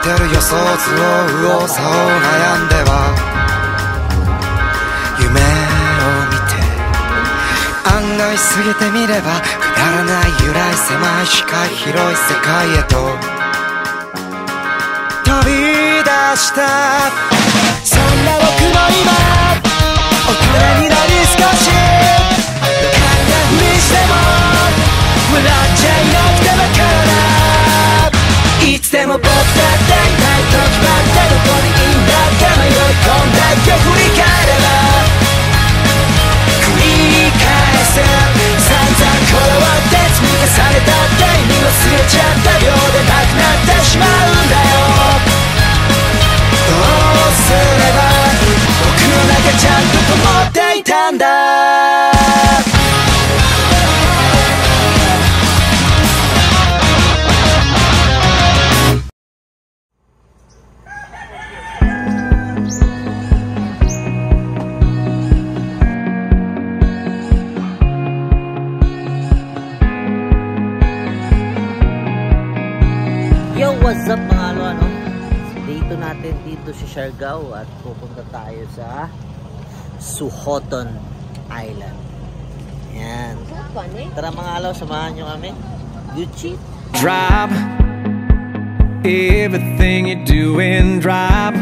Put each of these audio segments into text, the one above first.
ってる予想図を右往左往悩んでは夢を見て案外過ぎてみればくだらない揺らい狭い視界広い世界へと飛び出したそんな僕も今大人になり少し考えふりしても笑っちゃいなくてばからないつでも僕だっていないと決まってどこにいいんだって迷い込んだ今日振り返れば繰り返す散々こだわって積み重ねたって意味忘れちゃった秒でなくなってしまうんだよどうすれば僕の中ちゃんと思っていたんだWhat's up mga ano? Dito natin dito sa Siargao at pupunta tayo sa Suhoton Island. Yan. Tara mga alo, samahan nyo kami. Gucci. Drop everything you're doing, drop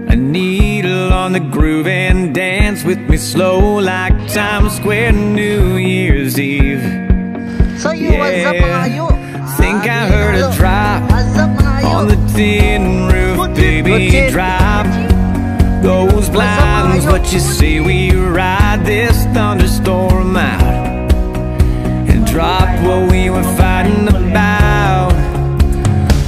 a needle on the groove and dance with me slow like Times Square New Year's Eve. So you, what's up mga ayo? Think I heard a drop on the tin roof, baby, drop those blinds. What you say we ride this thunderstorm out and drop what we were fighting about.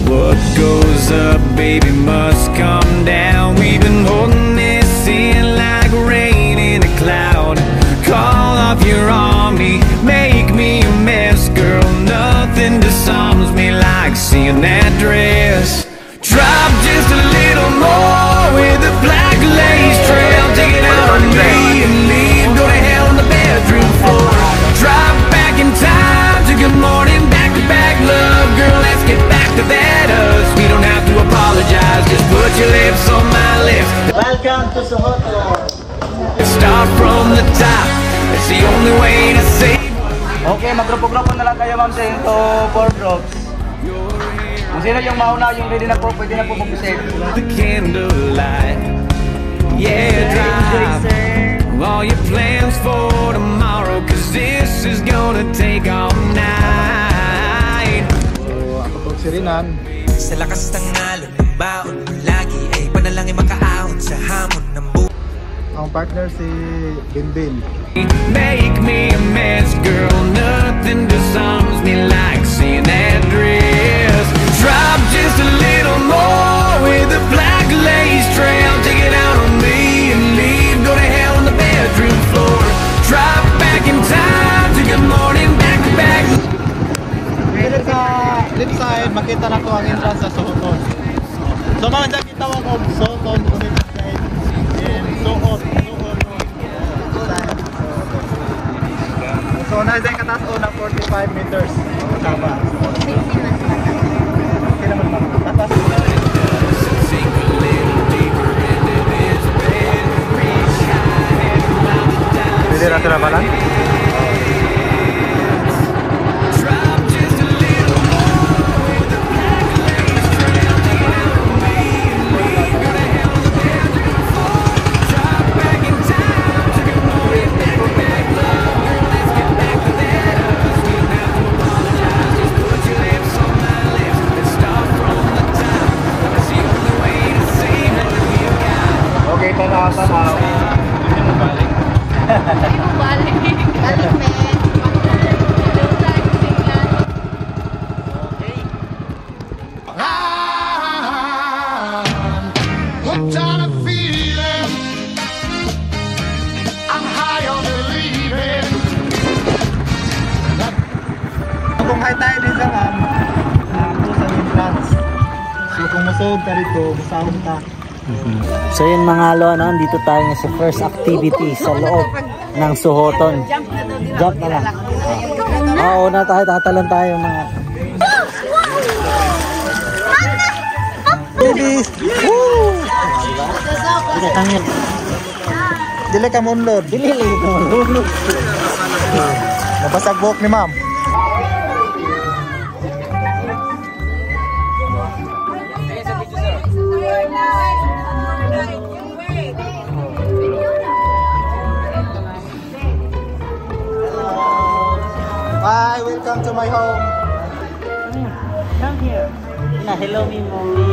What goes up, baby, must come down. We've been holding this in like rain in a cloud. Call off your army, make me a mess, girl. Nothing disarms me like seeing that dress. Drop just a little more with a black lace trail. Take it out on me and leave. Go to hell on the bedroom floor. Drop back in time to good morning, back to back love. Girl, let's get back to that us. We don't have to apologize, just put your lips on my lips. Welcome to Suhoton. Start from the top, that's the only way to save. Okay, magrupo-grupo na lang kayo ma'am sa into 4 drops. Kung sino yung mauna, yung ready na po, pwede na po mag-set. The candlelight, yeah, drive all your plans for tomorrow, cause this is gonna take all night. So, ako po si Rinan. Sa lakas ng alon ng baon mo lagi ay panalangin makaahon sa hamon ng buhay. Ang partner si Binbin. Make me a mess, girl. Nothing disarms me like seeing that dress. Drop just a little more with a black lace trail. Take it out on me and leave. Go to hell on the bedroom floor. Drop back in time to good morning, back to back. Dito sa left side, makita na ko ang entrance sa Suhoton. So mga dyan kita mo kung Suhoton, left side. Suhoton. So na dyan katas o na 45 meters. Tama. Okay naman ma'am. Tatas. Pwede natin na balan? Tanaw. Hindi mo balik. Hindi mo balik. Balik, men. Okay. Hooked on a feeling. I'm high on believing. Kung high tayo din sa ma'am, ito sa entrance. So kung masahod ka rito, masahod ka. So yun mga alo, dito tayo sa first activity sa loob ng Suhoton. Jump na lang. Oo, una tayo, tatalon tayo mga. bilis. Woo! Dili tangin. Dili ka munlod. Dili lagi ko malulog. Nabasag buhok ni ma'am. Hi, welcome to my home. Come here. Na hello me mommy.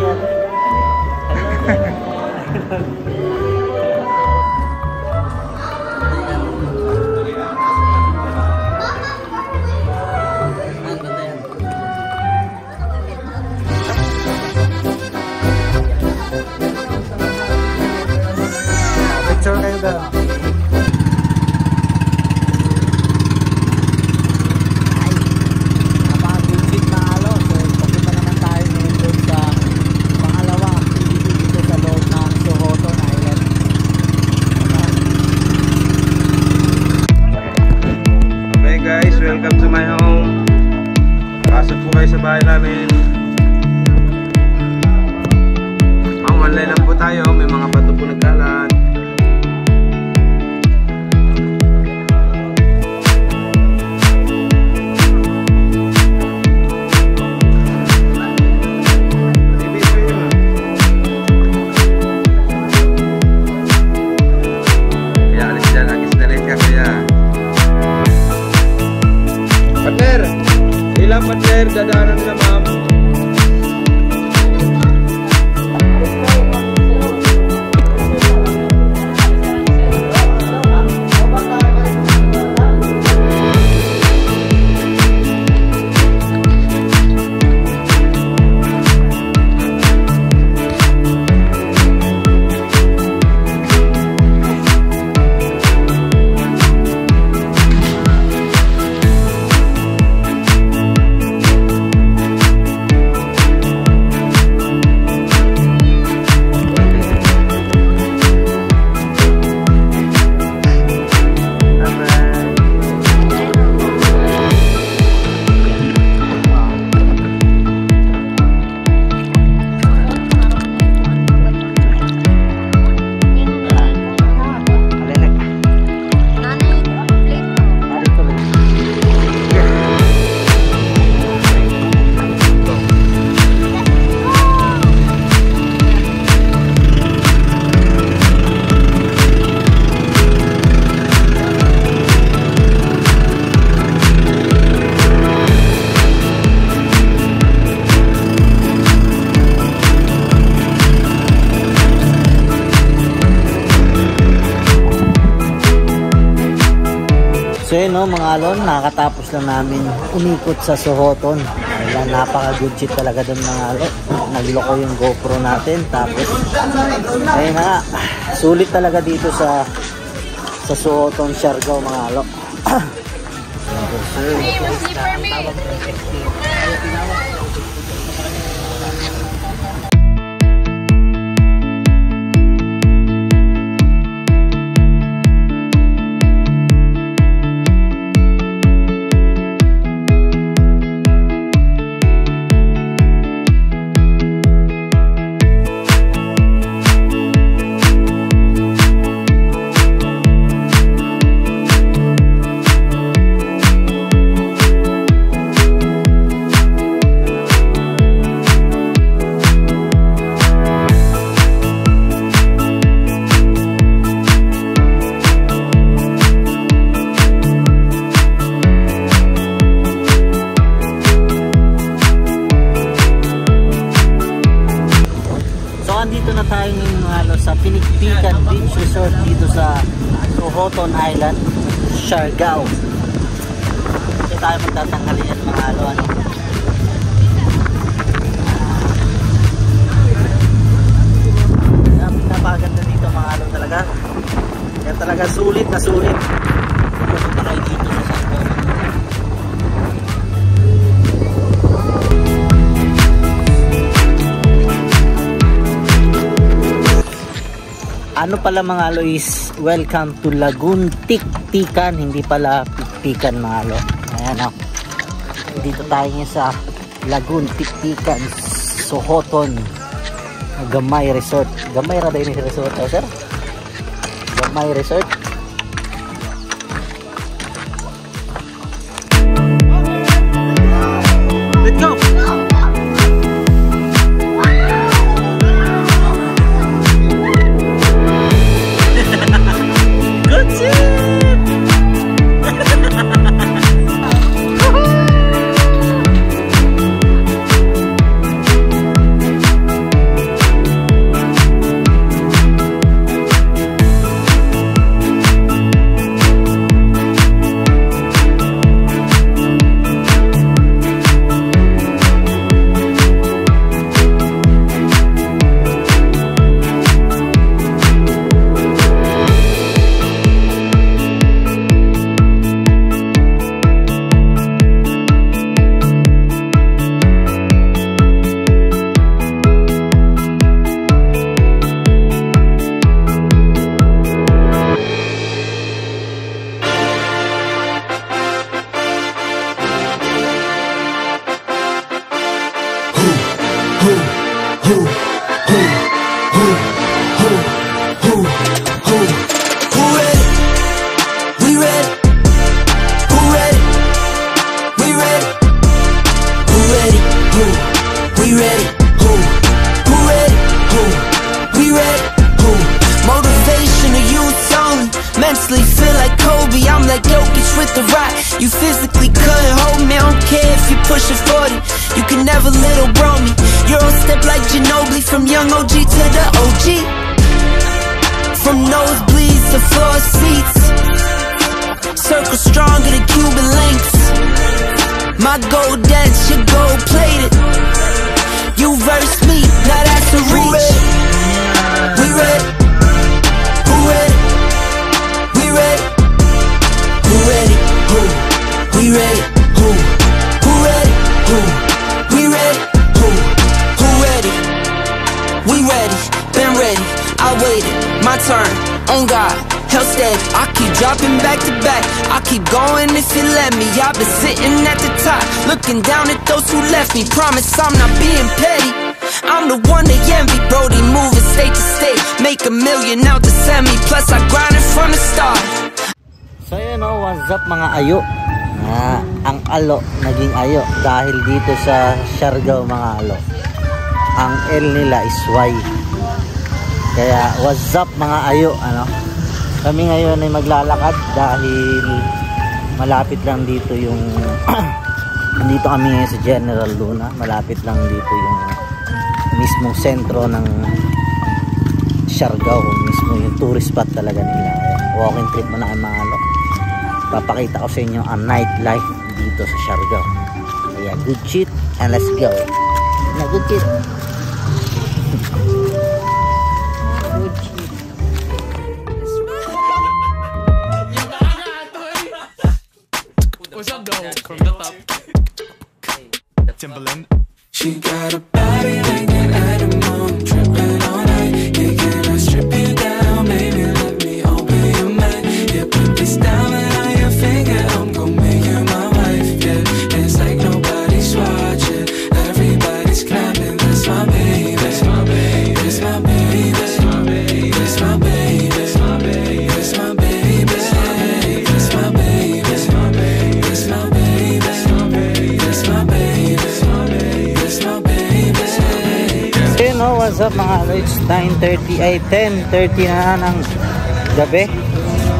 Picture kayo doon. Welcome to my home. Pasok po kayo sa bahay namin. Online lang po tayo. May mga bato po nagkalat. Kaya alis dyan. Agis na rin ka kaya. Partner, ilang partner, dadaanan na ma'am. So yun no, mga alon, nakakatapos lang namin umikot sa Sohoton. Kaya napaka-good shit talaga doon mga alon. Nagloko yung GoPro natin. Tapos, ayun na nga, sulit talaga dito sa Sohoton, Siargao mga alon. Dito na tayo ngayon sa Pinikpikan Beach Resort dito sa Sohoton Island, Siargao. Dito tayo magtatanggalin yan mga ano. Napakaganda dito mga ano talaga. Yan talaga sulit na sulit. Pupunta kayo dito sa Siargao. Ano pala mga alo is welcome to Lagoon Tiktikan, hindi pala Pikpikan mga alo. Ayan o. Dito tayo ngayon sa Lagoon Tiktikan, Sohoton Gamay Resort. Gamay ra din ni resort, oh, sir. Gamay Resort. Let's go. Good shit. Mentally feel like Kobe, I'm like Jokic with the rock. You physically couldn't hold me, I don't care if you pushing 40. You can never little bro me. Euro step like Ginobili, from young OG to the OG. From nosebleeds to floor seats, circle stronger than Cuban links. My gold dance, your gold plated. You verse me, now that's a reach. We ready, who ready? We ready, who ready, who? We ready, who? Who ready, who? We ready, who ready? We ready, been ready, I waited, my turn, on God, held steady. I keep dropping back to back, I keep going if you let me. I've been sitting at the top, looking down at those who left me. Promise I'm not being petty, I'm the one they envy. Brody moving state to state, make $1 million out the semi. Plus I grinded from the start. So yun o, what's up mga ayo. Ang alo naging ayo dahil dito sa Siargao mga alo. Ang L nila is Y. Kaya what's up mga ayo, ano? Kami ngayon ay maglalakad dahil malapit lang dito yung dito kami ngayon sa General Luna. Malapit lang dito yung mismong sentro ng Siargao, mismo yung tourist spot talaga nila. Walking trip mo na kayo mga alo. Papakita ko sa inyo ang nightlife dito sa Siargao. Kaya good shit and let's go. Na good shit. Good shit. What's up though? From the top. Timberland. She got a body like an animal, tripping all night. Yeah, can I strip you down, baby? Let me open your mind. Yeah, put this diamond on your finger, I'm gon' make you my wife. Yeah, it's like nobody's watching, everybody's clapping. That's my baby, that's my baby, that's my baby, that's my baby, that's my baby, that's my baby, that's my baby, that's my baby, that's my baby, that's my baby, that's my baby, that's my baby, that's my baby. Hey, no, what's up mga alo? It's 9:30 ay 10:30 na ng gabi.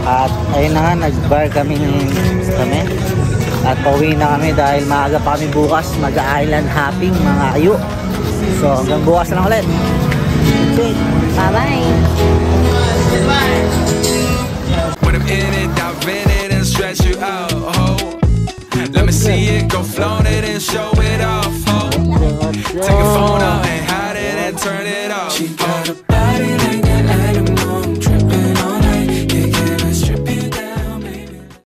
At ayun na nga, nag-bar kami at pauwi na kami dahil maaga pa kami bukas mag-island hopping mga ayo. So hanggang bukas na lang ulit. Okay, bye-bye. When I'm in it, I've been it and stretch you out. Oh, let me see it, go float it and show it.